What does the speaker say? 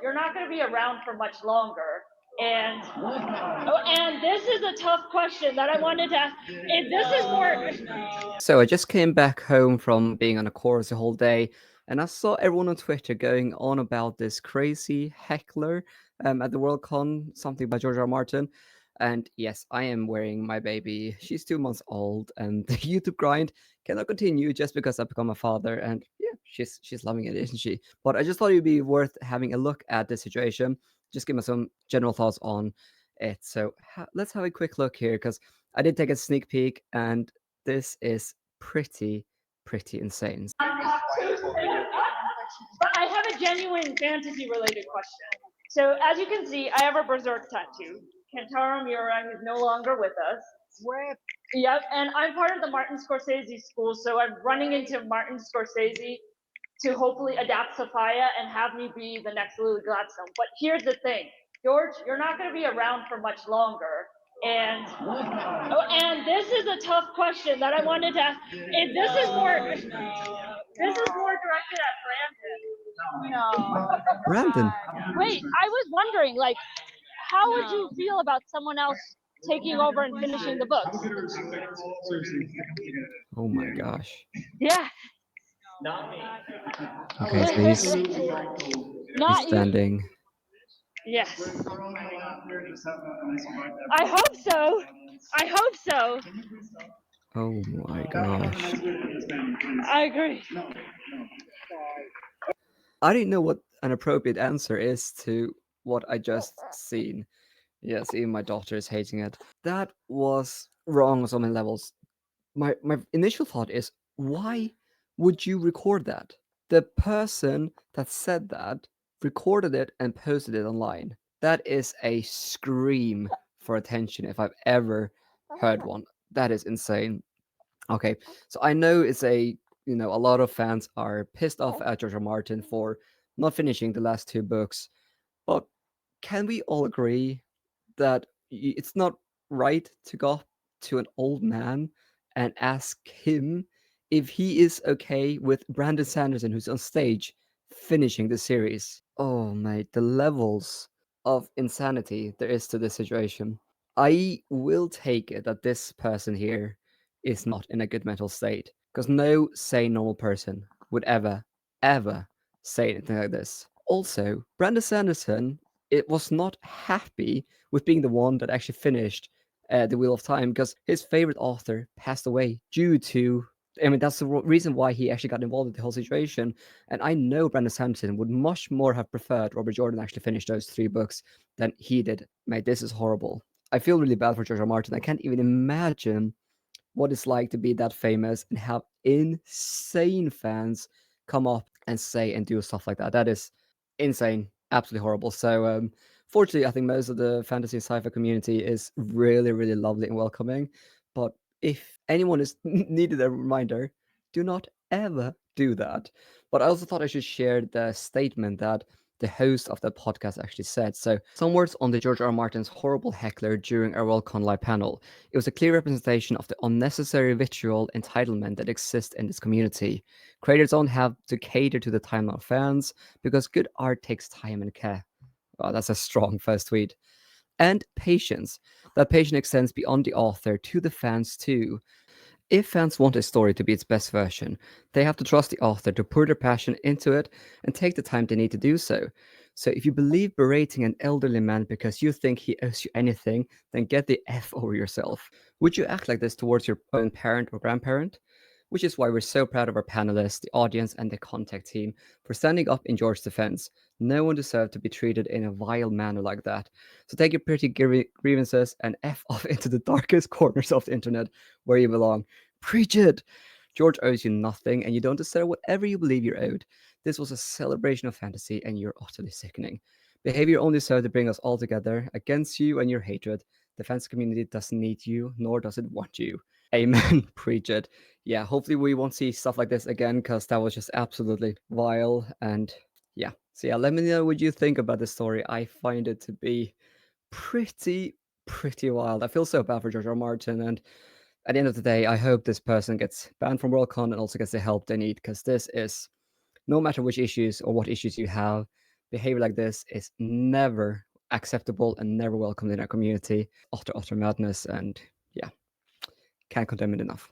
you're not going to be around for much longer. And this is a tough question that I wanted to ask. This is more. So I just came back home from being on a course the whole day, and I saw everyone on Twitter going on about this crazy heckler at the Worldcon, something by George R. R. Martin. And yes, I am wearing my baby. She's 2 months old, and the YouTube grind cannot continue just because I've become a father. And yeah, she's loving it, isn't she? But I just thought it'd be worth having a look at the situation. Just give me some general thoughts on it. So let's have a quick look here, because I did take a sneak peek, and this is pretty insane. But I have a genuine fantasy related question. So as you can see, I have a berserk tattoo. Kentaro Miura, who's no longer with us. Rip. Yep, and I'm part of the Martin Scorsese school, so I'm running into Martin Scorsese to hopefully adapt Sophia and have me be the next Lily Gladstone. But here's the thing, George, you're not going to be around for much longer. And this is a tough question that I wanted to ask. This is more directed at Brandon. No. Brandon. Wait, I was wondering, like, how would you feel about someone else taking over and finishing the books? Oh my gosh. Yeah. Not me. Okay, so he's Not you. standing. Yes. I hope so. I hope so. Oh my gosh. I agree. I didn't know what an appropriate answer is to what I just seen. Yes, even my daughter is hating it. That was wrong on so many levels. My initial thought is, why would you record that? The person that said that recorded it and posted it online. That is a scream for attention if I've ever heard one. That is insane. Okay, so I know it's a lot of fans are pissed off at George R. R. Martin for not finishing the last two books, but can we all agree that it's not right to go up to an old man and ask him if he is okay with Brandon Sanderson, who's on stage, finishing the series? Oh, mate, the levels of insanity there is to this situation. I will take it that this person here is not in a good mental state, because no sane normal person would ever say anything like this. Also, Brandon Sanderson, it was not happy with being the one that actually finished the Wheel of Time, because his favorite author passed away due to. I mean, that's the reason why he actually got involved in the whole situation. And I know Brandon Sanderson would much more have preferred Robert Jordan actually finish those three books than he did. Mate, this is horrible. I feel really bad for George R. R. Martin. I can't even imagine what it's like to be that famous and have insane fans come up and say and do stuff like that. That is insane, absolutely horrible. So, fortunately, I think most of the fantasy and sci-fi community is really lovely and welcoming. But if anyone is needed a reminder, do not ever do that. But I also thought I should share the statement that the host of the podcast actually said. So, some words on the George R. R. Martin's horrible heckler during our Worldcon live panel. It was a clear representation of the unnecessary vitriol entitlement that exists in this community. Creators don't have to cater to the timeline of fans because good art takes time and care. Wow, that's a strong first tweet. And patience. That patience extends beyond the author to the fans too. If fans want a story to be its best version, they have to trust the author to pour their passion into it and take the time they need to do so. So if you believe berating an elderly man because you think he owes you anything, then get the F over yourself. Would you act like this towards your own parent or grandparent? Which is why we're so proud of our panelists, the audience, and the contact team for standing up in George's defense. No one deserved to be treated in a vile manner like that. So take your pretty grievances and F off into the darkest corners of the internet where you belong. Preach it! George owes you nothing, and you don't deserve whatever you believe you're owed. This was a celebration of fantasy, and you're utterly sickening. Behavior only served to bring us all together against you and your hatred. The fans community doesn't need you, nor does it want you. Amen. Preach it. Yeah, hopefully we won't see stuff like this again, because that was just absolutely vile. And yeah, so yeah, let me know what you think about this story. I find it to be pretty wild. I feel so bad for George R. R. Martin, and at the end of the day, I hope this person gets banned from Worldcon and also gets the help they need, because this is, no matter which issues or what issues you have, Behavior like this is never acceptable and never welcomed in our community. Utter madness, and yeah, can't condemn it enough.